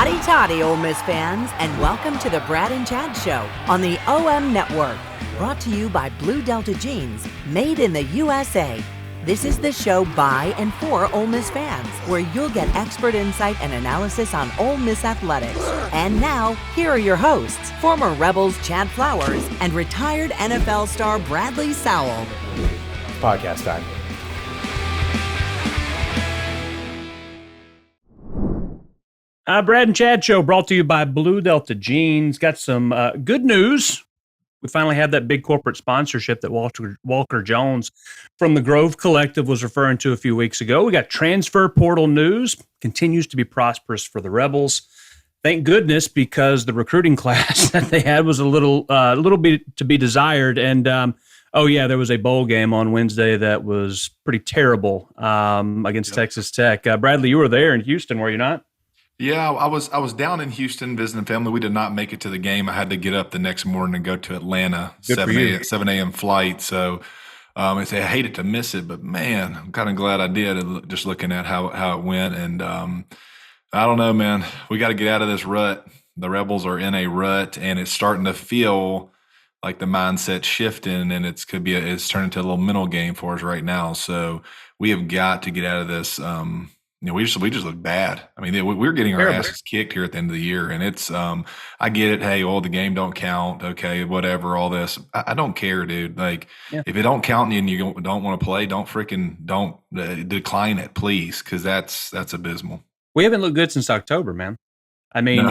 Hotty toddy, Ole Miss fans, and welcome to the Brad and Chad Show on the OM Network. Brought to you by Blue Delta Jeans, made in the USA. This is the show by and for Ole Miss fans, where you'll get expert insight and analysis on Ole Miss athletics. And now, here are your hosts, former Rebels Chad Flowers and retired NFL star Bradley Sowell. Podcast time. Brad and Chad Show brought to you by Blue Delta Jeans. Got some good news. We finally have that big corporate sponsorship that Walker Jones from the Grove Collective was referring to a few weeks ago. We got transfer portal news. Continues to be prosperous for the Rebels. Thank goodness, because the recruiting class that they had was a little bit to be desired. And there was a bowl game on Wednesday that was pretty terrible against Texas Tech. Bradley, you were there in Houston, were you not? Yeah, I was down in Houston visiting family. We did not make it to the game. I had to get up the next morning and go to Atlanta, 7 a.m. flight. So I hated to miss it, but man, I'm kind of glad I did, just looking at how it went. And I don't know, man, we got to get out of this rut. The Rebels are in a rut, and it's starting to feel like the mindset's shifting, and it's turning into a little mental game for us right now. So we have got to get out of this. We just look bad. I mean, we're getting our asses kicked here at the end of the year, and it's I get it. Hey, the game don't count. Okay, whatever. All this, I don't care, dude. Like, if it don't count and you don't want to play, don't decline it, please, because that's abysmal. We haven't looked good since October, man. I mean,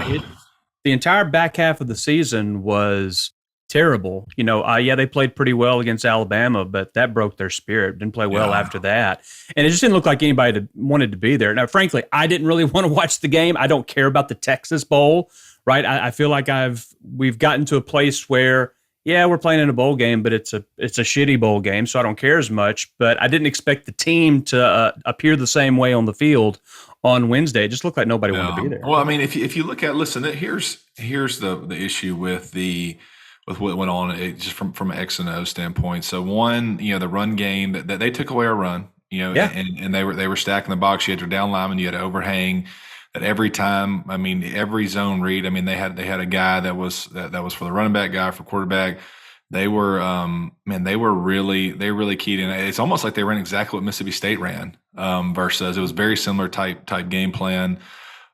the entire back half of the season was terrible. They played pretty well against Alabama, but that broke their spirit. Didn't play well after that. And it just didn't look like anybody wanted to be there. Now, frankly, I didn't really want to watch the game. I don't care about the Texas Bowl, right? I feel like we've gotten to a place where, we're playing in a bowl game, but it's a shitty bowl game, so I don't care as much. But I didn't expect the team to appear the same way on the field on Wednesday. It just looked like nobody wanted to be there. Well, I mean, if you look at, here's the issue with what went on, just from an X and O standpoint. So one, the run game that they took away our run, and they were stacking the box. You had your down lineman, you had an overhang. That every time, I mean, every zone read, I mean, they had a guy that was for the running back guy, for quarterback. They were they really keyed in. It's almost like they ran exactly what Mississippi State ran, versus it was very similar type game plan.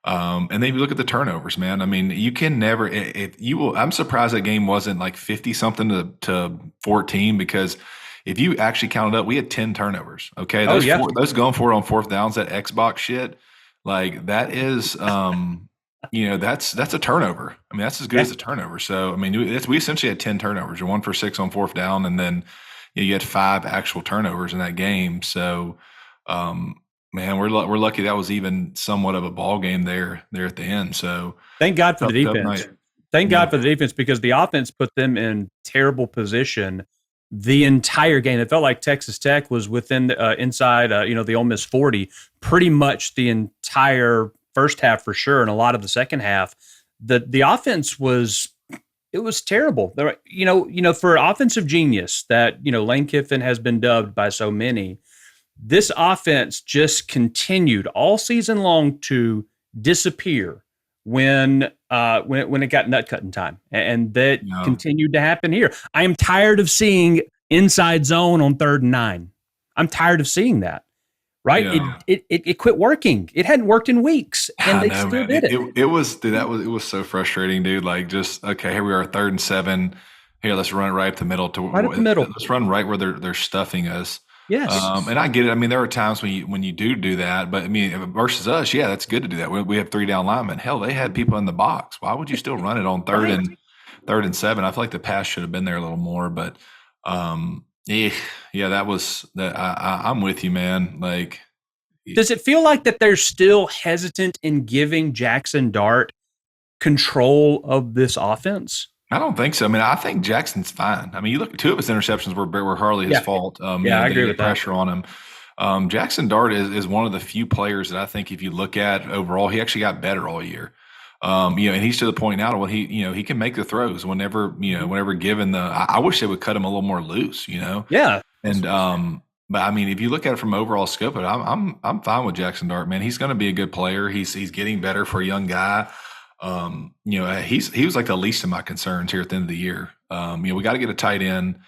And then you look at the turnovers, man. I mean, you can never. I'm surprised that game wasn't like 50 something to 14, because if you actually counted up, we had 10 turnovers. Okay, those going for it on fourth downs, that Xbox shit, like that is, that's a turnover. I mean, that's as good as a turnover. So I mean, we essentially had 10 turnovers. You're 1 for 6 on fourth down, and then you had 5 actual turnovers in that game. So. Man, we're lucky that was even somewhat of a ball game there at the end. So thank God for the defense. Thank God for the defense, because the offense put them in terrible position the entire game. It felt like Texas Tech was within inside the Ole Miss 40 pretty much the entire first half for sure, and a lot of the second half. The offense was terrible. For offensive genius that Lane Kiffin has been dubbed by so many. This offense just continued all season long to disappear when it got nut cutting time, and that continued to happen here. I am tired of seeing inside zone on 3rd and 9. I'm tired of seeing that. Right? Yeah. It quit working. It hadn't worked in weeks, and they still did it. It was so frustrating, dude. Like, just okay, here we are, 3rd and 7. Here, let's run it right up the middle. Let's run right where they're stuffing us. Yes. And I get it. I mean, there are times when you do that, but I mean, versus us, that's good to do that. We have 3 down linemen. Hell, they had people in the box. Why would you still run it on 3rd and 7? I feel like the pass should have been there a little more, but that was that. I'm with you, man. Like, does it feel like that they're still hesitant in giving Jackson Dart control of this offense? I don't think so. I mean, I think Jackson's fine. I mean, you look, 2 of his interceptions were hardly his fault. I agree with that. Pressure on him. Jackson Dart is one of the few players that I think, if you look at overall, he actually got better all year. And he's to the point now where he can make the throws whenever given the. I wish they would cut him a little more loose. Yeah. And but I mean, if you look at it from overall scope, I'm fine with Jackson Dart, man. He's going to be a good player. He's getting better for a young guy. he was like the least of my concerns here at the end of the year. We got to get a tight end.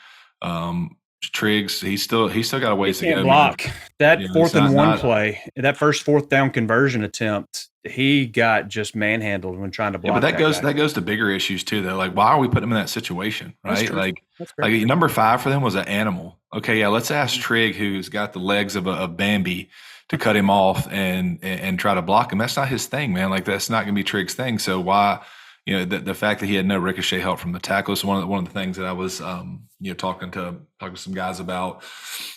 Triggs, he's still got a ways to go. Block that 4th and 1 play, that first 4th down conversion attempt. He got just manhandled when trying to block. Yeah, but that goes to bigger issues too, though. Like, why are we putting him in that situation, right? Like number 5 for them was an animal. Okay, yeah, let's ask Trigg, who's got the legs of Bambi, to cut him off and try to block him. That's not his thing, man. Like, that's not going to be Trigg's thing. So why? The fact that he had no ricochet help from the tackle is one of the things that I was talking to some guys about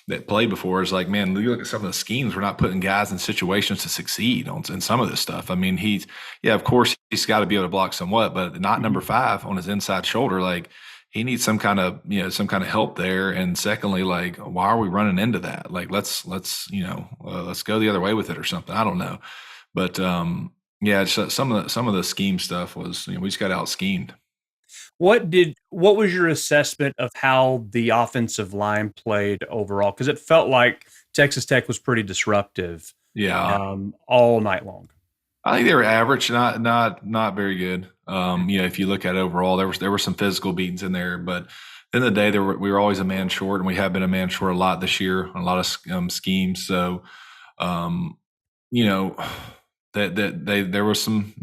that played before. Is like, man, you look at some of the schemes, we're not putting guys in situations to succeed in some of this stuff. I mean, of course he's got to be able to block somewhat, but not number 5 on his inside shoulder. Like, he needs some kind of help there. And secondly, like, why are we running into that? Like, let's go the other way with it or something. I don't know, but some of the scheme stuff was, we just got out schemed. What was your assessment of how the offensive line played overall? Because it felt like Texas Tech was pretty disruptive. Yeah. All night long. I think they were average, not very good. If you look at it overall, there were some physical beatings in there, but at the end of the day, we were always a man short, and we have been a man short a lot this year on a lot of schemes. So, there was some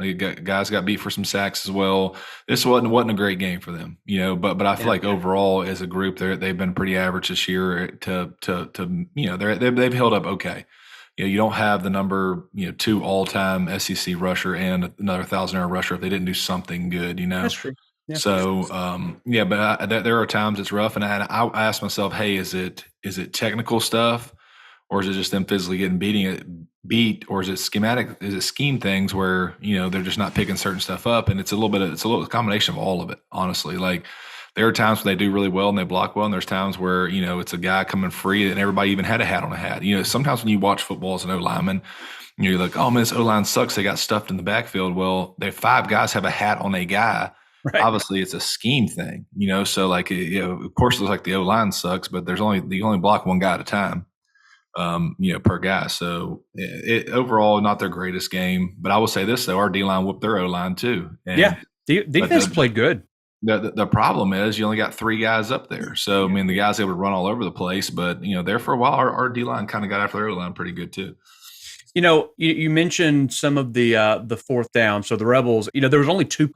guys got beat for some sacks as well. This wasn't a great game for them, but I feel like overall as a group, they've been pretty average this year. They've held up okay. You don't have the number 2 all-time SEC rusher and another 1,000-yard rusher if they didn't do something good. That's true. Yeah. So but there are times it's rough, and I ask myself, hey, is it technical stuff, or is it just them physically getting beat, or is it schematic? Is it scheme things where they're just not picking certain stuff up, and it's a little combination of all of it, honestly. Like, there are times when they do really well and they block well, and there's times where it's a guy coming free and everybody even had a hat on a hat. Sometimes when you watch football as an O lineman, you're like, oh man, this O line sucks. They got stuffed in the backfield. Well, 5 guys have a hat on a guy. Right. Obviously, it's a scheme thing. So like, of course, it looks like the O line sucks, but you only block one guy at a time. Per guy. So it overall, not their greatest game. But I will say this, though, our D-line whooped their O-line too. And, defense played good. The problem is you only got 3 guys up there. So, I mean, the guys able to run all over the place. But, there for a while, our D-line kind of got after their O-line pretty good too. You mentioned some of the 4th down. So the Rebels, there was only 2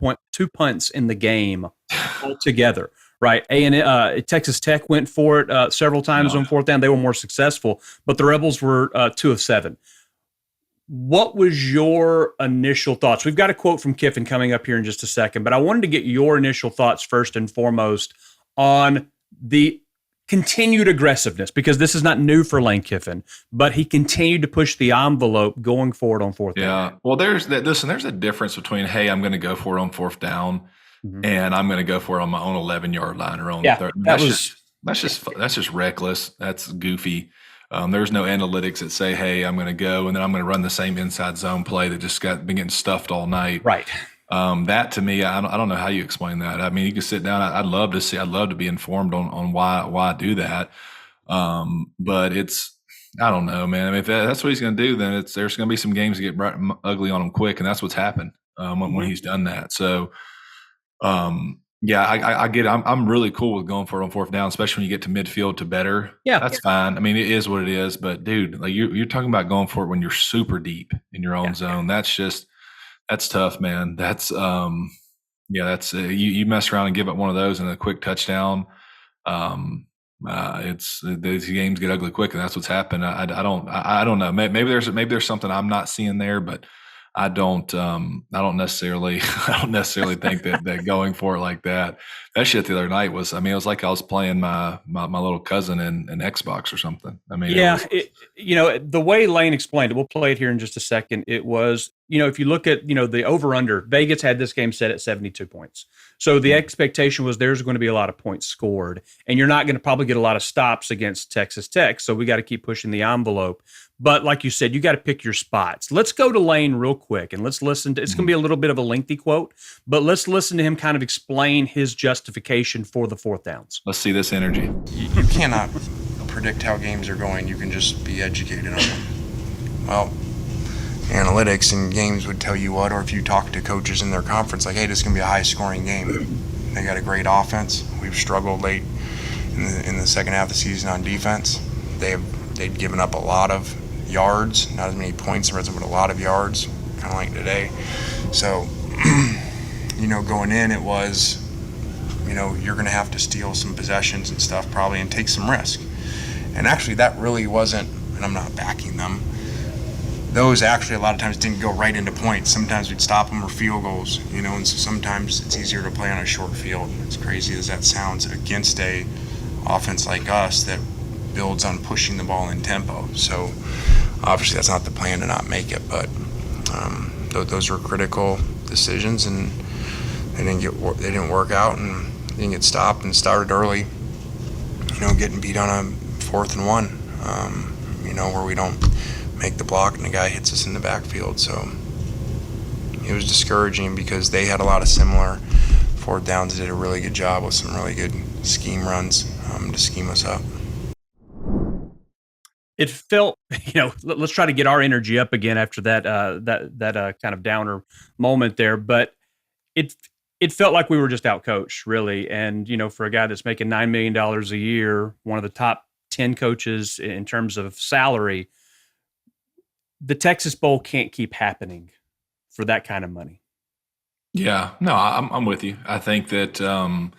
punts in the game altogether. Right. Texas Tech went for it several times on 4th down. They were more successful, but the Rebels were 2 of 7. What was your initial thoughts? We've got a quote from Kiffin coming up here in just a second, but I wanted to get your initial thoughts first and foremost on the continued aggressiveness, because this is not new for Lane Kiffin, but he continued to push the envelope going forward on 4th down. Yeah. Well, there's a difference between, hey, I'm going to go for it on 4th down. Mm-hmm. And I'm going to go for it on my own 11-yard line or on the 3rd. That's just reckless. That's goofy. There's no analytics that say, hey, I'm going to go and then I'm going to run the same inside zone play that just been getting stuffed all night. Right. That to me, I don't know how you explain that. I mean, you can sit down. I'd love to be informed on why I do that. But I don't know, man. I mean, if that's what he's going to do, then there's going to be some games that get ugly on him quick. And that's what's happened when he's done that. So, I get it. I'm really cool with going for it on 4th down, especially when you get to midfield to better. Yeah, that's fine. I mean, it is what it is. But dude, like you're talking about going for it when you're super deep in your own zone. That's tough, man. That's you mess around and give up one of those and a quick touchdown. These games get ugly quick, and that's what's happened. I don't know. Maybe there's something I'm not seeing there, but I don't necessarily think that going for it like that shit the other night was, I mean, it was like I was playing my little cousin in Xbox or something. I mean, the way Lane explained it, we'll play it here in just a second. It was, if you look at, the over under, Vegas had this game set at 72 points. So the expectation was there's going to be a lot of points scored, and you're not going to probably get a lot of stops against Texas Tech. So we got to keep pushing the envelope. But like you said, you got to pick your spots. Let's go to Lane real quick and let's listen to, it's going to be a little bit of a lengthy quote, but let's listen to him kind of explain his justification for the 4th downs. Let's see this energy. You cannot predict how games are going. You can just be educated on them. Well, analytics, and games would tell you what, or if you talk to coaches in their conference, like, hey, this is going to be a high-scoring game. They got a great offense. We've struggled late in the second half of the season on defense. They'd given up a lot of yards, not as many points, but a lot of yards, kind of like today. So, going in, it was, you're going to have to steal some possessions and stuff probably and take some risk. And actually, that really wasn't, and I'm not backing them, those actually a lot of times didn't go right into points. Sometimes we'd stop them or field goals, and so sometimes it's easier to play on a short field. As crazy as that sounds, against a offense like us that builds on pushing the ball in tempo. So obviously that's not the plan to not make it, but those were critical decisions, and they didn't work out, and didn't get stopped, and started early, getting beat on a 4th and 1, where we don't make the block and the guy hits us in the backfield. So it was discouraging because they had a lot of similar 4th downs. They did a really good job with some really good scheme runs to scheme us up. It felt, let's try to get our energy up again after that kind of downer moment there. But it felt like we were just outcoached, really. And, for a guy that's making $9 million a year, one of the top 10 coaches in terms of salary, the Texas Bowl can't keep happening for that kind of money. Yeah, no, I'm with you. I think that, the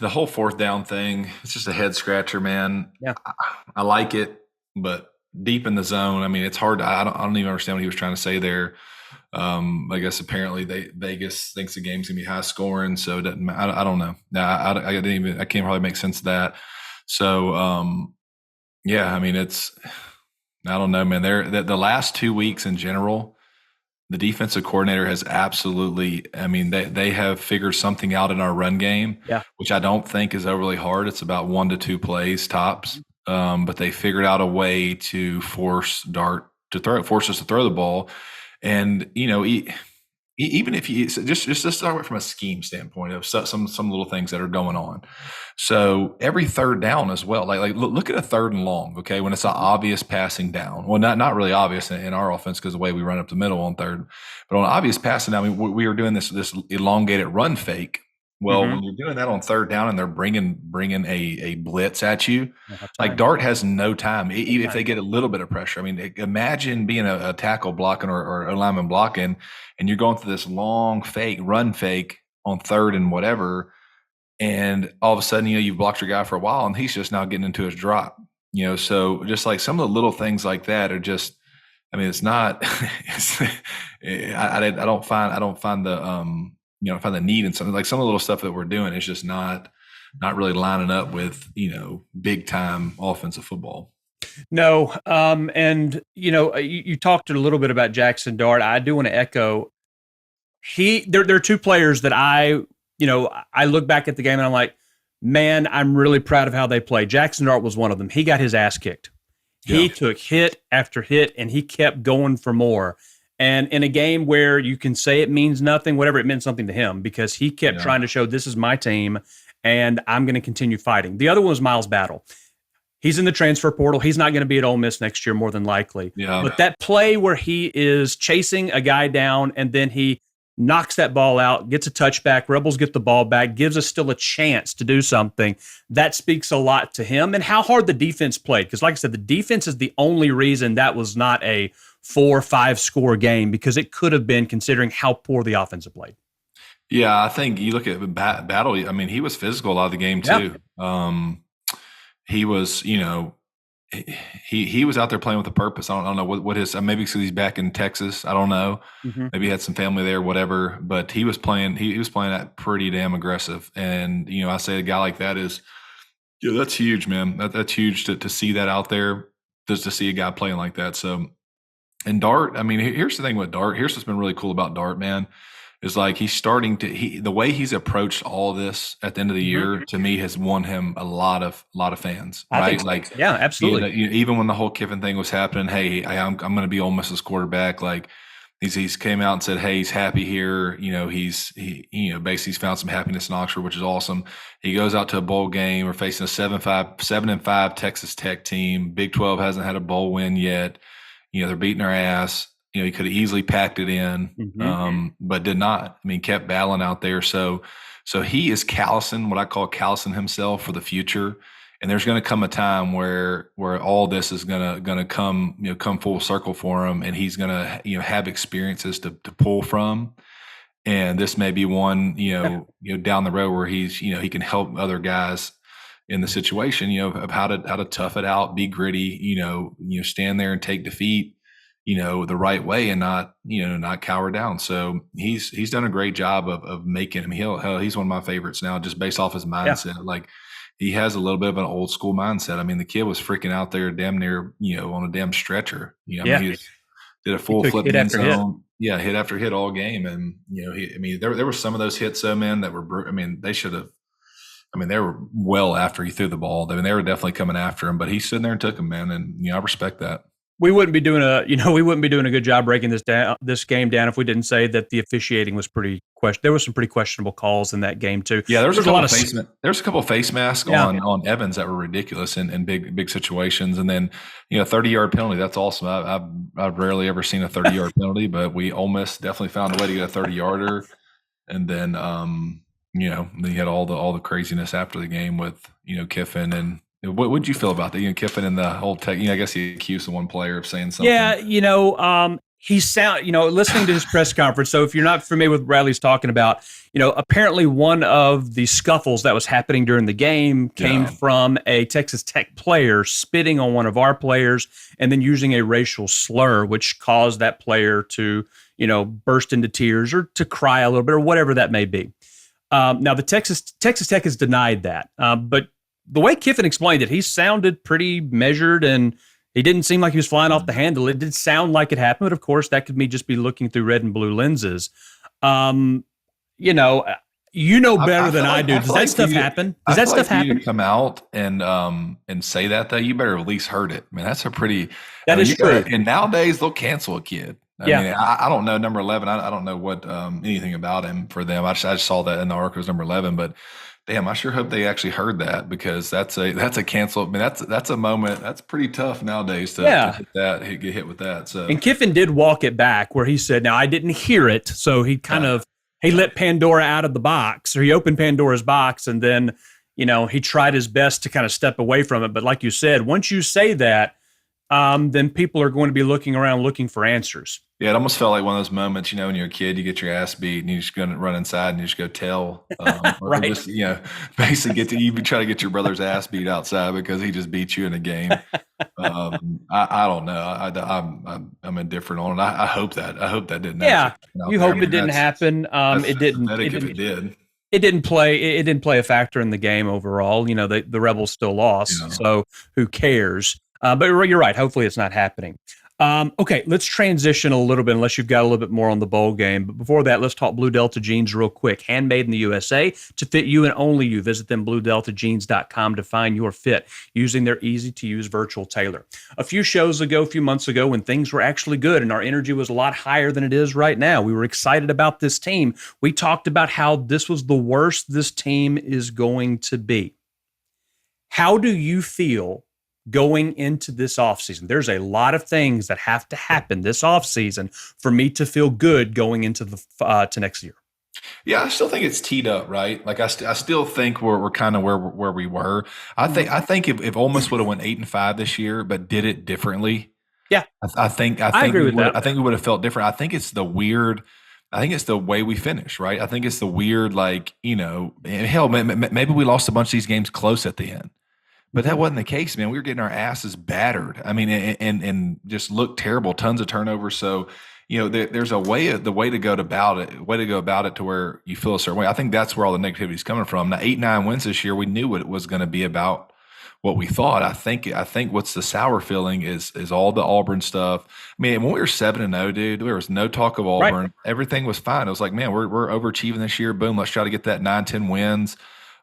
whole 4th down thing, it's just a head scratcher, man. Yeah. I like it, but deep in the zone, I mean, it's hard. I don't even understand what he was trying to say there. I guess apparently Vegas thinks the game's gonna be high scoring, so it doesn't. I don't know. I can't probably make sense of that. So, yeah, I mean, I don't know, man. The last 2 weeks in general, the defensive coordinator has absolutely, I mean, they have figured something out in our run game, which I don't think is overly hard. It's about 1 to 2 plays tops. But they figured out a way to force us to throw the ball. And, even if you just start from a scheme standpoint of some little things that are going on. So every 3rd down as well, like look at a 3rd and long, okay, when it's an obvious passing down. Well, not really obvious in our offense because the way we run up the middle on 3rd, but on obvious passing down, we were doing this elongated run fake. Well, when you're doing that on 3rd down and they're bringing a blitz at you, like Dart has no time, even if they get a little bit of pressure. I mean, imagine being a tackle blocking or a lineman blocking, and you're going through this long run fake on 3rd and whatever, and all of a sudden, you've blocked your guy for a while, and he's just now getting into his drop. So just like some of the little things like that are just, I mean, it's not. I don't find the find the need in something like some of the little stuff that we're doing is just not really lining up with, big time offensive football. No. And you talked a little bit about Jackson Dart. I do want to echo there are 2 players that I look back at the game and I'm like, man, I'm really proud of how they played. Jackson Dart was one of them. He got his ass kicked. He took hit after hit and he kept going for more. And in a game where you can say it means nothing, whatever, it meant something to him because he kept trying to show this is my team and I'm going to continue fighting. The other one was Miles Battle. He's in the transfer portal. He's not going to be at Ole Miss next year, more than likely. Yeah. But that play where he is chasing a guy down and then he knocks that ball out, gets a touchback, Rebels get the ball back, gives us still a chance to do something, that speaks a lot to him and how hard the defense played. Because like I said, the defense is the only reason that was not a 4-5 score game because it could have been considering how poor the offense played. Yeah, I think you look at Battle. I mean, he was physical a lot of the game too. Yep. He was, he was out there playing with a purpose. I don't know what his maybe because he's back in Texas. I don't know. Mm-hmm. Maybe he had some family there, whatever. But he was playing. He was playing that pretty damn aggressive. And I say a guy like that is, that's huge, man. That's huge to see that out there. Just to see a guy playing like that. So. And Dart, I mean, here's the thing with Dart. Here's what's been really cool about Dart, man, is like he's starting to the way he's approached all this at the end of the year to me has won him a lot of fans, right? Like, yeah, absolutely. Even when the whole Kiffin thing was happening, hey, I'm going to be Ole Miss's quarterback. Like he's came out and said, hey, he's happy here. Basically he's found some happiness in Oxford, which is awesome. He goes out to a bowl game. We're facing a 7-5 Texas Tech team. Big 12 hasn't had a bowl win yet. they're beating our ass. He could have easily packed it in, but did not. I mean, kept battling out there. So he is callousing, what I call callousing himself for the future. And there's going to come a time where all this is going to come full circle for him, and he's going to have experiences to pull from. And this may be one down the road where he's he can help other guys in the situation of how to tough it out, be gritty, stand there and take defeat the right way and not cower down. So he's done a great job of making him. He's one of my favorites now, just based off his mindset. Like, he has a little bit of an old school mindset. I mean, the kid was freaking out there damn near, on a damn stretcher. I mean, he did a full flip end zone. Yeah, hit after hit all game. And, there were some of those hits, though, man, that were, they should have, they were well after he threw the ball. I mean, they were definitely coming after him, but he stood there and took him, man. And, I respect that. We wouldn't be doing a good job breaking this game down if we didn't say that the officiating was pretty question. There was some pretty questionable calls in that game too. Yeah, there's a couple of face masks on Evans that were ridiculous in big situations, and then 30-yard penalty. That's awesome. I've rarely ever seen a 30-yard penalty, but we almost definitely found a way to get a 30-yarder, and then then you had all the craziness after the game with Kiffin. And what would you feel about that? Kiffin and the whole tech. I guess he accused one player of saying something. Yeah, listening to his press conference. So if you're not familiar with what Bradley's talking about, apparently one of the scuffles that was happening during the game came from a Texas Tech player spitting on one of our players and then using a racial slur, which caused that player to, burst into tears or to cry a little bit or whatever that may be. Now the Texas Tech has denied that, but the way Kiffin explained it, he sounded pretty measured and he didn't seem like he was flying off the handle. It did sound like it happened, but of course that could just be looking through red and blue lenses. Better than I do. Does that stuff happen? Does that stuff happen? You come out and say that, though, you better at least heard it. I mean, that's a pretty. That is true. And nowadays they'll cancel a kid. I mean, I don't know number 11. I don't know what anything about him for them. I just saw that in the article was number 11, but. Damn, I sure hope they actually heard that, because that's a cancel. I mean, that's a moment that's pretty tough nowadays to get hit with that. So, and Kiffin did walk it back where he said, "Now I didn't hear it," so he he let Pandora out of the box, or he opened Pandora's box, and then he tried his best to kind of step away from it. But like you said, once you say that, then people are going to be looking around looking for answers. Yeah, it almost felt like one of those moments, when you're a kid, you get your ass beat and you just go to run inside and you just go tell. Right. Just, basically you try to get your brother's ass beat outside because he just beat you in a game. I don't know. I'm indifferent on it. I hope that didn't happen. Yeah, you hope it didn't happen. It didn't. It did. It didn't play a factor in the game overall. The Rebels still lost, so who cares? But you're right. Hopefully it's not happening. Okay, let's transition a little bit unless you've got a little bit more on the bowl game. But before that, let's talk Blue Delta jeans real quick. Handmade in the USA to fit you and only you. Visit them, BlueDeltaJeans.com, to find your fit using their easy-to-use virtual tailor. A few months ago, when things were actually good and our energy was a lot higher than it is right now, we were excited about this team. We talked about how this was the worst this team is going to be. How do you feel going into this offseason? There's a lot of things that have to happen this offseason for me to feel good going into to next year. Yeah, I still think it's teed up, right? Like I still think we're kind of where we were. I think if Ole Miss would have went 8-5 this year, but did it differently. Yeah, I think I agree with that. I think we would have felt different. I think it's the way we finish, right? I think it's the weird, hell, maybe we lost a bunch of these games close at the end. But that wasn't the case, man. We were getting our asses battered. I mean, and just looked terrible. Tons of turnovers. So, there's the way to go about it to where you feel a certain way. I think that's where all the negativity is coming from. Now, 8-9 wins this year, we knew what it was going to be about. What we thought. I think what's the sour feeling is all the Auburn stuff. I mean, when we were 7-0, dude, there was no talk of Auburn. Right. Everything was fine. It was like, man, we're overachieving this year. Boom, let's try to get that 9-10 wins.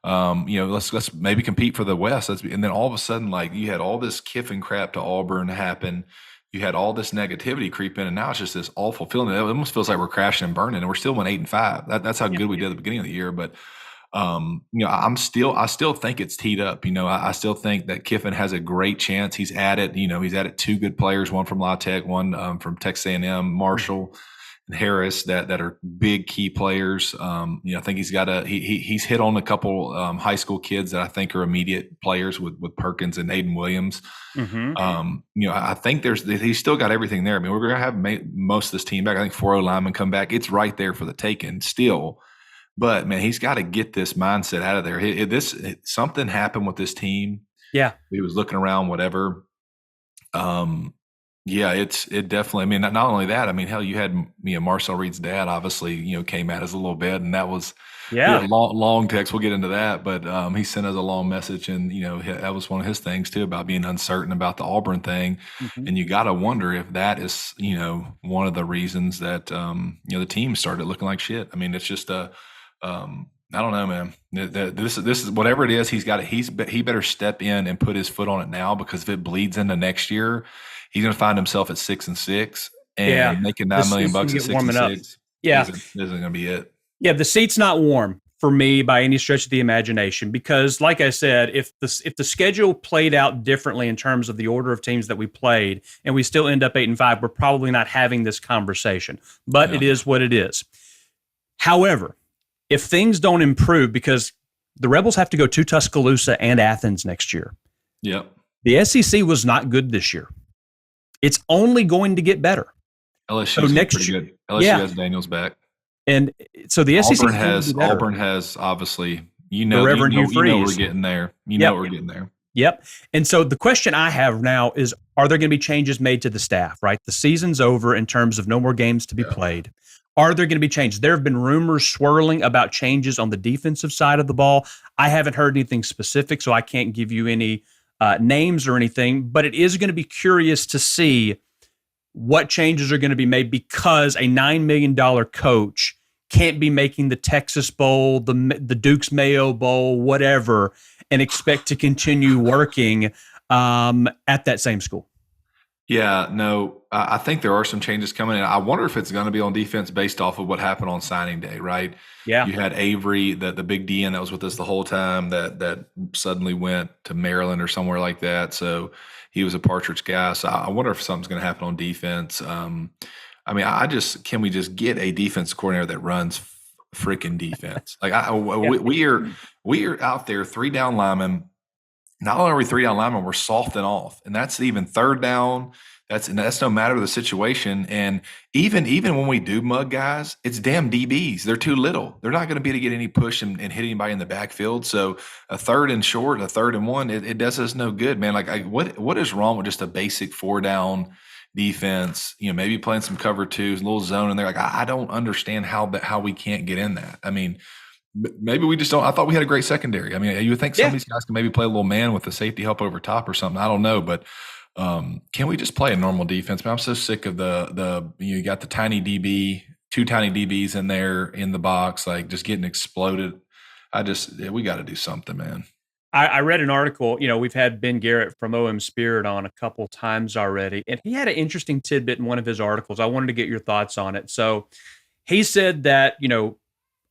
Let's maybe compete for the West. And then all of a sudden, you had all this Kiffin crap to Auburn happen. You had all this negativity creep in, and now it's just this awful feeling. It almost feels like we're crashing and burning, and we're still 8-5. That's how good we did at the beginning of the year. But I still think it's teed up. I still think that Kiffin has a great chance. He's added 2 good players, one from La Tech, one from Texas A&M, Marshall and Harris, that are big key players. I think he's got he's hit on a couple high school kids that I think are immediate players with Perkins and Aiden Williams. I think he's still got everything there. I mean, we're going to have most of this team back. I think 4 linemen come back. It's right there for the taking still. But man, he's got to get this mindset out of there. Something happened with this team. Yeah, he was looking around, whatever. It definitely. I mean, not only that. I mean, hell, you had Marcel Reed's dad obviously came at us a little bit, and that was long text. We'll get into that, but he sent us a long message, and that was one of his things too about being uncertain about the Auburn thing, and you got to wonder if that is one of the reasons that the team started looking like shit. I mean, it's just I don't know, man. This is whatever it is. He better step in and put his foot on it now, because if it bleeds into next year, he's going to find himself at 6-6 and making $9 million at 6-6. Yeah, isn't going to be it. Yeah, the seat's not warm for me by any stretch of the imagination, because, like I said, if the schedule played out differently in terms of the order of teams that we played, and we still end up 8-5, we're probably not having this conversation. But it is what it is. However, if things don't improve, because the Rebels have to go to Tuscaloosa and Athens next year. Yep. The SEC was not good this year. It's only going to get better. LSU is pretty good. LSU has Daniels back. And so the SEC Auburn has obviously, we're getting there. We're getting there. Yep. And so the question I have now is, are there going to be changes made to the staff, right? The season's over in terms of no more games to be played. Are there going to be changes? There have been rumors swirling about changes on the defensive side of the ball. I haven't heard anything specific, so I can't give you any names or anything, but it is going to be curious to see what changes are going to be made, because a $9 million coach can't be making the Texas Bowl, the Duke's Mayo Bowl, whatever, and expect to continue working at that same school. Yeah, no, I think there are some changes coming in. I wonder if it's going to be on defense based off of what happened on signing day, right? Yeah. You had Avery, the big DN that was with us the whole time, that suddenly went to Maryland or somewhere like that. So he was a Partridge guy. So I wonder if something's going to happen on defense. I mean, can we just get a defense coordinator that runs freaking defense? Like we are out there 3 down linemen. Not only are we 3 down linemen, we're softing off, and that's even 3rd down. That's no matter the situation. And even when we do mug guys, it's damn DBs. They're too little. They're not going to be able to get any push and hit anybody in the backfield. So a 3rd and short, a 3rd and 1, it does us no good, man. Like what is wrong with just a basic 4 down defense? Maybe playing some cover 2s, a little zone in there. Like I don't understand how we can't get in that. I mean, maybe we just don't. I thought we had a great secondary. I mean, you would think some of these guys can maybe play a little man with the safety help over top or something. I don't know, but can we just play a normal defense? Man, I'm so sick of you got the tiny DB, 2 tiny DBs in there in the box, like just getting exploded. We got to do something, man. I read an article. We've had Ben Garrett from OM Spirit on a couple times already, and he had an interesting tidbit in one of his articles. I wanted to get your thoughts on it. So he said that,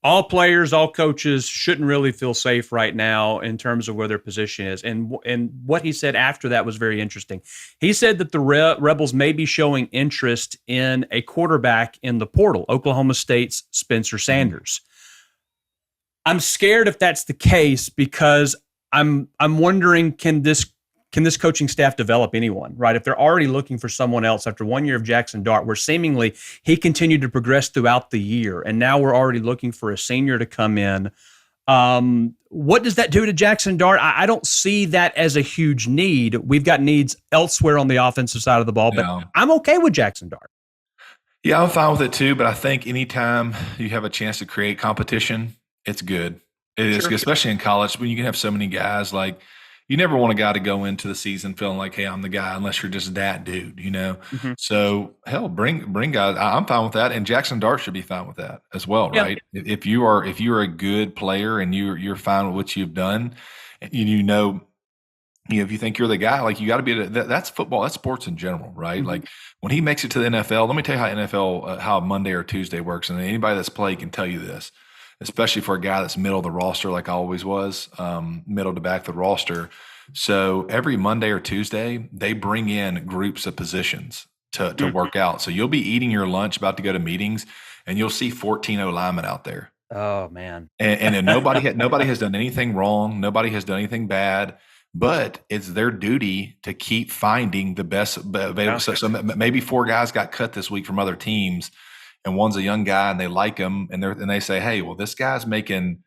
all players, all coaches shouldn't really feel safe right now in terms of where their position is. And what he said after that was very interesting. He said that the Rebels may be showing interest in a quarterback in the portal, Oklahoma State's Spencer Sanders. I'm scared if that's the case, because I'm wondering, can this coaching staff develop anyone, right? If they're already looking for someone else after 1 year of Jackson Dart, where seemingly he continued to progress throughout the year, and now we're already looking for a senior to come in. What does that do to Jackson Dart? I don't see that as a huge need. We've got needs elsewhere on the offensive side of the ball, but I'm okay with Jackson Dart. Yeah, I'm fine with it too, but I think anytime you have a chance to create competition, it's good. It is, especially in college, when you can have so many guys. Like, you never want a guy to go into the season feeling like, hey, I'm the guy, unless you're just that dude, So hell, bring guys. I'm fine with that, and Jackson Dart should be fine with that as well, right? If you are a good player and you're fine with what you've done, and if you think you're the guy, like, you got to be. That's football. That's sports in general, right? Mm-hmm. Like, when he makes it to the NFL, let me tell you how NFL how Monday or Tuesday works, and anybody that's played can tell you this. especially for a guy that's middle of the roster like I always was, middle to back the roster. So every Monday or Tuesday, they bring in groups of positions to work out. So you'll be eating your lunch, about to go to meetings, and you'll see 14 linemen out there. Oh man! And nobody has done anything wrong. Nobody has done anything bad. But it's their duty to keep finding the best available. So maybe 4 guys got cut this week from other teams, and one's a young guy, and they like him, and they say, "Hey, well, this guy's making,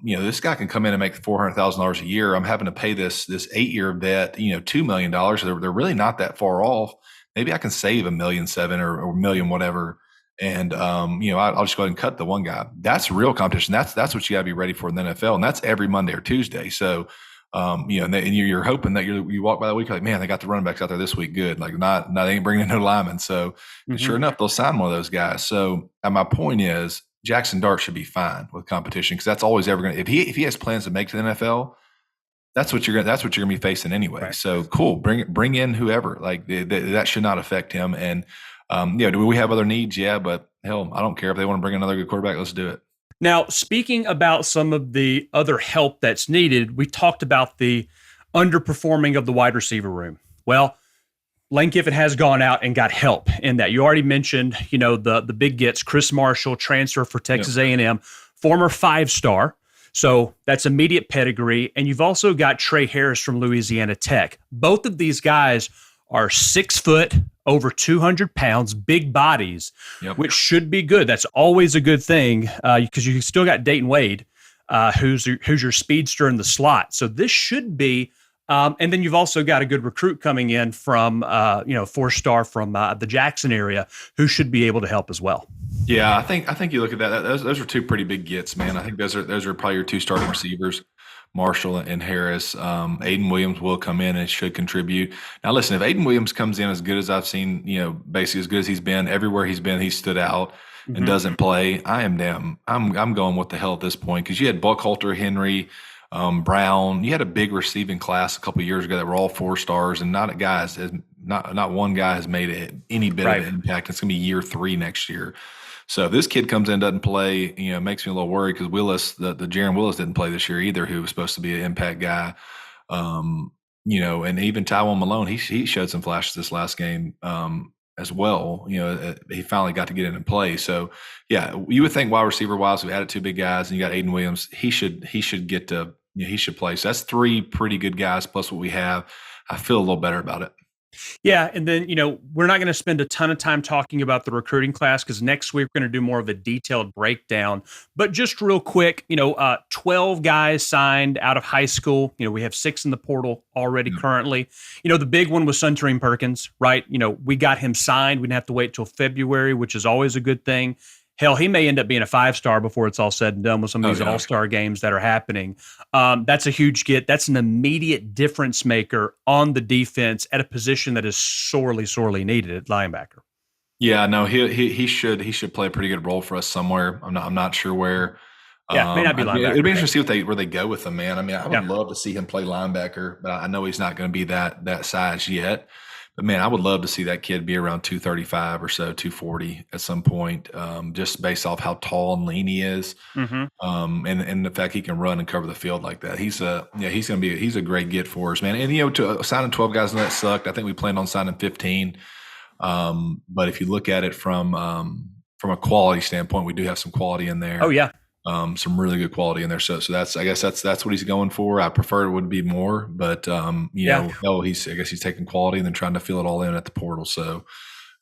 this guy can come in and make $400,000 a year. I'm having to pay this 8-year vet, $2 million. They're really not that far off. Maybe I can save $1.7 million or $1 million, whatever." And I'll just go ahead and cut the one guy. That's real competition. That's what you got to be ready for in the NFL, and that's every Monday or Tuesday. So. And you're hoping that you walk by the week like, man, they got the running backs out there this week. Good. Like they ain't bringing in no linemen. So sure enough, they'll sign one of those guys. So my point is Jackson Dart should be fine with competition, because that's always ever going to, if he has plans to make to the NFL, that's what you're going to be facing anyway. Right. So cool. Bring in whoever, like that should not affect him. And do we have other needs? Yeah, but hell, I don't care if they want to bring another good quarterback. Let's do it. Now, speaking about some of the other help that's needed, we talked about the underperforming of the wide receiver room. Well, Lane Kiffin has gone out and got help in that. You already mentioned, the big gets, Chris Marshall, transfer for Texas A&M, former 5-star. So that's immediate pedigree. And you've also got Trey Harris from Louisiana Tech. Both of these guys are 6 foot, over 200 pounds, big bodies, which should be good. That's always a good thing, because you still got Dayton Wade, who's your speedster in the slot. So this should be, and then you've also got a good recruit coming in from, 4-star from the Jackson area, who should be able to help as well. Yeah, I think you look at that. Those are 2 pretty big gets, man. I think those are probably your 2 starting receivers. Marshall and Harris. Aiden Williams will come in and should contribute. Now, listen, if Aiden Williams comes in as good as I've seen, basically as good as he's been, everywhere he's been, he stood out and doesn't play. I'm going what the hell at this point, because you had Buckhalter, Henry, Brown. You had a big receiving class a couple of years ago that were all 4-stars, and not one guy has made any bit of an impact. It's going to be year 3 next year. So if this kid comes in, doesn't play, makes me a little worried, because Willis, the Jaron Willis didn't play this year either, who was supposed to be an impact guy. And even Tywone Malone, he showed some flashes this last game as well. He finally got to get in and play. So yeah, you would think wide receiver wise, we added 2 big guys, and you got Aiden Williams. He should get to, he should play. So that's 3 pretty good guys plus what we have. I feel a little better about it. Yeah, and then, we're not going to spend a ton of time talking about the recruiting class, because next week we're going to do more of a detailed breakdown. But just real quick, 12 guys signed out of high school. We have 6 in the portal already currently. The big one was Suntarine Perkins, right? We got him signed. We didn't have to wait till February, which is always a good thing. Hell, he may end up being a 5-star before it's all said and done with some of these all-star games that are happening. That's a huge get. That's an immediate difference maker on the defense at a position that is sorely, sorely needed at linebacker. Yeah, no, he should play a pretty good role for us somewhere. I'm not sure where. Yeah, may not be linebacker. It'd be interesting to see where they go with him, man. I mean, I would love to see him play linebacker, but I know he's not going to be that size yet. But man, I would love to see that kid be around 235 or so, 240 at some point, just based off how tall and lean he is, and the fact he can run and cover the field like that. He's a great get for us, man. And signing 12 guys, that sucked. I think we planned on signing 15. But if you look at it from a quality standpoint, we do have some quality in there. Oh yeah. Some really good quality in there. So that's, I guess that's what he's going for. I prefer it would be more, but I guess he's taking quality and then trying to fill it all in at the portal. So,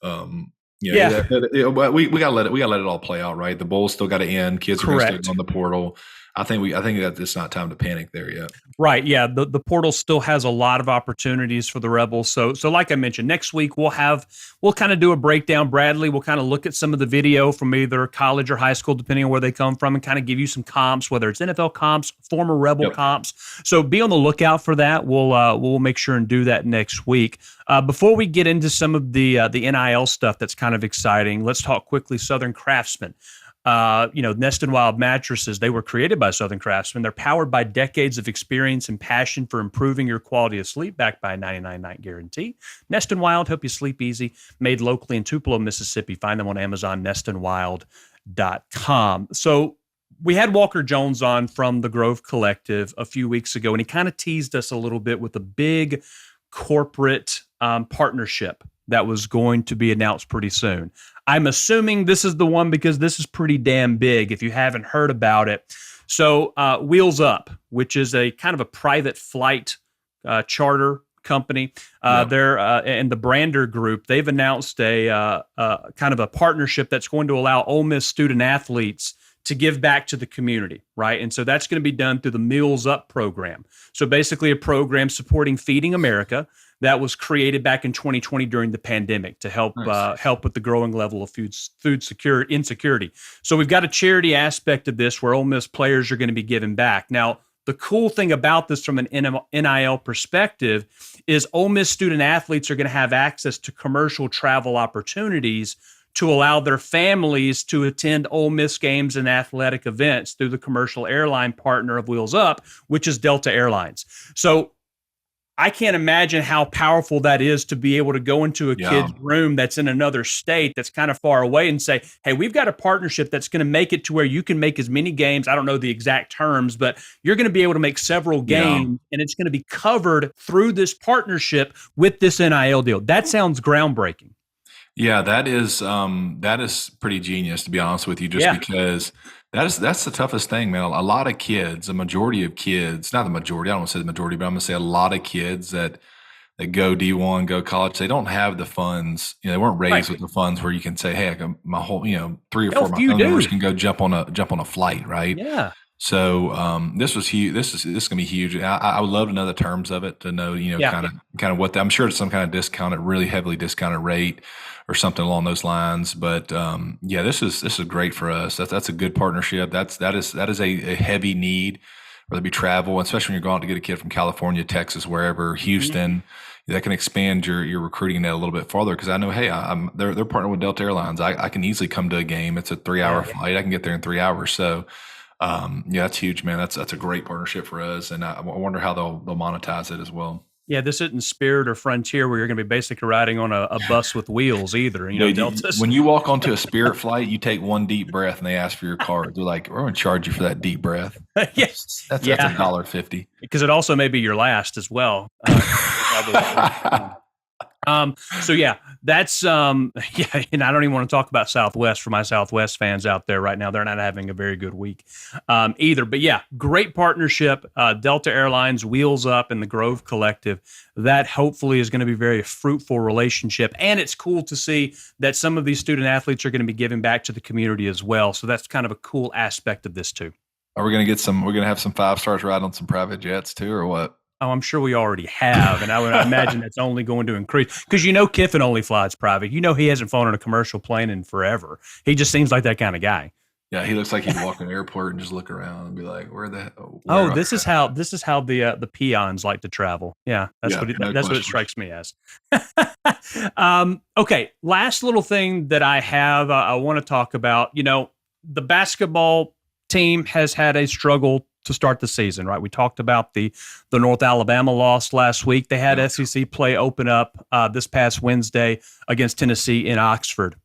we gotta let it all play out, right? The bowl's still got to end. Kids are going to stay on the portal. I think that it's not time to panic there yet. Right. Yeah. The portal still has a lot of opportunities for the Rebels. So like I mentioned, next week we'll kind of do a breakdown. Bradley will kind of look at some of the video from either college or high school, depending on where they come from, and kind of give you some comps, whether it's NFL comps, former Rebel comps. So be on the lookout for that. We'll make sure and do that next week. Before we get into some of the NIL stuff that's kind of exciting, let's talk quickly Southern Craftsman. Nest and Wild mattresses, they were created by Southern Craftsman. They're powered by decades of experience and passion for improving your quality of sleep, backed by a 99-night guarantee. Nest and Wild help you sleep easy, made locally in Tupelo, Mississippi. Find them on Amazon, nestandwild.com. So we had Walker Jones on from the Grove Collective a few weeks ago, and he kind of teased us a little bit with a big corporate partnership that was going to be announced pretty soon. I'm assuming this is the one because this is pretty damn big if you haven't heard about it. So Wheels Up, which is a kind of a private flight charter company, they're and the Brander Group, they've announced a kind of a partnership that's going to allow Ole Miss student athletes to give back to the community, right? And so that's going to be done through the Meals Up program. So basically a program supporting Feeding America that was created back in 2020 during the pandemic to help help with the growing level of food insecurity. So we've got a charity aspect of this where Ole Miss players are going to be giving back. Now, the cool thing about this from an NIL perspective is Ole Miss student athletes are going to have access to commercial travel opportunities to allow their families to attend Ole Miss games and athletic events through the commercial airline partner of Wheels Up, which is Delta Airlines. So I can't imagine how powerful that is to be able to go into a kid's room that's in another state that's kind of far away and say, hey, we've got a partnership that's going to make it to where you can make as many games. I don't know the exact terms, but you're going to be able to make several games and it's going to be covered through this partnership with this NIL deal. That sounds groundbreaking. Yeah, that is pretty genius, to be honest with you, just because that's the toughest thing, man. A lot of kids, a majority of kids, not the majority, I don't want to say the majority, but I'm going to say a lot of kids that go D1, go college, they don't have the funds. They weren't raised with the funds where you can say, hey, I got my whole, 3 or 4 of my family members can go jump on a flight, right? Yeah. So this was huge. This is going to be huge. I would love to know the terms of it, to know kind of what I'm sure it's some kind of discounted, really heavily discounted rate or something along those lines. But this is great for us. That's a good partnership. That is a heavy need, whether it be travel, especially when you're going out to get a kid from California, Texas, wherever, Houston. That can expand your recruiting net a little bit farther, because I know, hey, they're partnered with Delta Airlines. I can easily come to a game. It's a 3-hour flight. I can get there in 3 hours. So. That's huge, man. That's a great partnership for us, and I wonder how they'll monetize it as well. Yeah, this isn't Spirit or Frontier where you're going to be basically riding on a bus with wheels either. When you walk onto a Spirit flight, you take one deep breath and they ask for your card. They're like, "We're going to charge you for that deep breath." Yes, that's $1.50. Because it also may be your last as well. That's and I don't even want to talk about Southwest for my Southwest fans out there right now. They're not having a very good week either. But yeah, great partnership. Delta Airlines, Wheels Up, and the Grove Collective. That hopefully is going to be a very fruitful relationship. And it's cool to see that some of these student athletes are going to be giving back to the community as well. So that's kind of a cool aspect of this too. Are we going to we're going to have some 5-stars ride on some private jets too, or what? Oh, I'm sure we already have, and I would imagine it's only going to increase because Kiffin only flies private. He hasn't flown on a commercial plane in forever. He just seems like that kind of guy. Yeah, he looks like he'd walk in an airport and just look around and be like, this is how the peons like to travel. Yeah, that's what it strikes me as. Okay, last little thing that I have I want to talk about. The basketball team has had a struggle to start the season, right? We talked about the North Alabama loss last week. They had SEC play open up this past Wednesday against Tennessee in Oxford.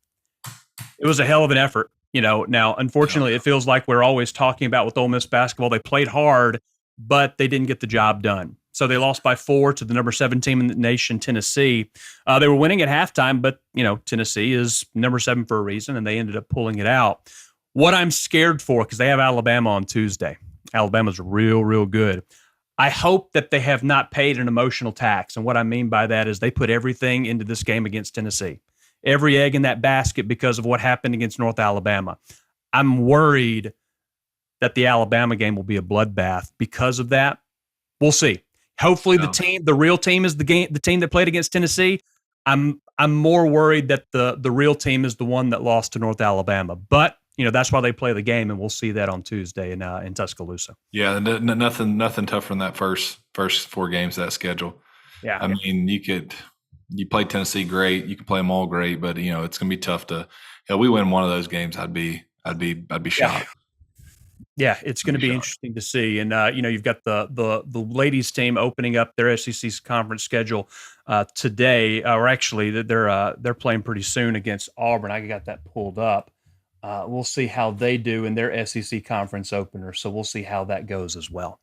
It was a hell of an effort. Now, unfortunately, it feels like we're always talking about with Ole Miss basketball. They played hard, but they didn't get the job done. So they lost by 4 to the number 7 team in the nation, Tennessee. They were winning at halftime, but, Tennessee is number 7 for a reason, and they ended up pulling it out. What I'm scared for, because they have Alabama on Tuesday. Alabama's real, real good. I hope that they have not paid an emotional tax. And what I mean by that is they put everything into this game against Tennessee. Every egg in that basket because of what happened against North Alabama. I'm worried that the Alabama game will be a bloodbath because of that. We'll see. Hopefully the real team is the team that played against Tennessee. I'm more worried that the real team is the one that lost to North Alabama. But that's why they play the game, and we'll see that on Tuesday in Tuscaloosa. Yeah, nothing tougher than that first 4 games of that schedule. Yeah, I mean, you play Tennessee great, you can play them all great, but it's going to be tough to. We win one of those games, I'd be shocked. Yeah, it's going to be interesting to see, and you've got the ladies team opening up their SEC conference schedule today, or actually they're playing pretty soon against Auburn. I got that pulled up. We'll see how they do in their SEC conference opener. So we'll see how that goes as well.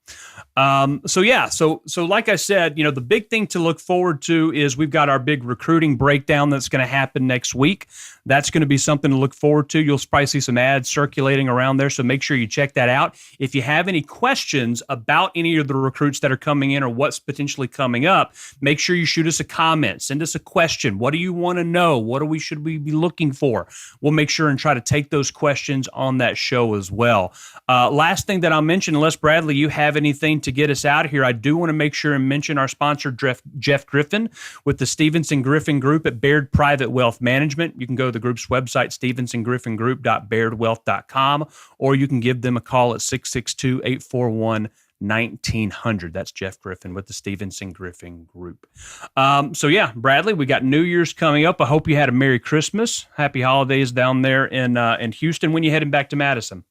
So like I said, the big thing to look forward to is we've got our big recruiting breakdown that's going to happen next week. That's going to be something to look forward to. You'll probably see some ads circulating around there, so make sure you check that out. If you have any questions about any of the recruits that are coming in or what's potentially coming up, make sure you shoot us a comment, send us a question. What do you want to know? What should we be looking for? We'll make sure and try to take those questions on that show as well. Last thing that I'll mention, unless Bradley, you have anything to get us out of here, I do want to make sure and mention our sponsor, Jeff Griffin, with the Stevenson Griffin Group at Baird Private Wealth Management. You can go to the group's website, stevensongriffingroup.bairdwealth.com, or you can give them a call at 662-841-1900. That's Jeff Griffin with the Stevenson Griffin Group. Bradley, we got New Year's coming up. I hope you had a Merry Christmas. Happy holidays down there in Houston. When you heading back to Madison?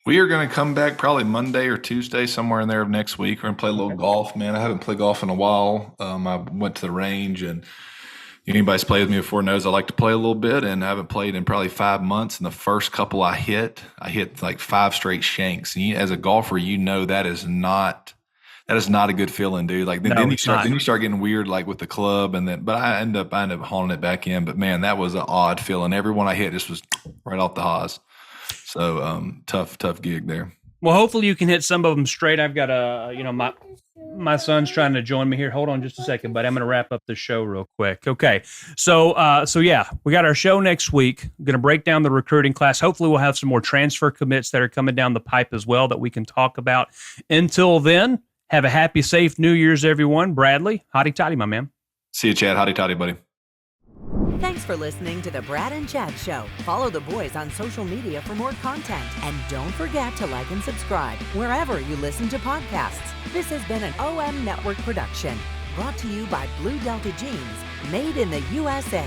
We are going to come back probably Monday or Tuesday, somewhere in there of next week. We're going to play a little golf, man. I haven't played golf in a while. I went to the range, and anybody's played with me before knows I like to play a little bit, and I haven't played in probably 5 months. And the first couple I hit like 5 straight shanks. And as a golfer, that is not a good feeling, dude. Like then you start getting weird, like with the club, but I end up hauling it back in. But man, that was an odd feeling. Every one I hit just was right off the haws. So tough gig there. Well, hopefully you can hit some of them straight. I've got my son's trying to join me here. Hold on just a second, but I'm going to wrap up the show real quick. Okay. So we got our show next week. I'm going to break down the recruiting class. Hopefully we'll have some more transfer commits that are coming down the pipe as well that we can talk about. Until then, have a happy, safe New Year's, everyone. Bradley, hotty toddy, my man. See you, Chad. Hotty toddy, buddy. Thanks for listening to the Brad and Chad Show. Follow the boys on social media for more content. And don't forget to like and subscribe wherever you listen to podcasts. This has been an OM Network production, brought to you by Blue Delta Jeans, made in the USA.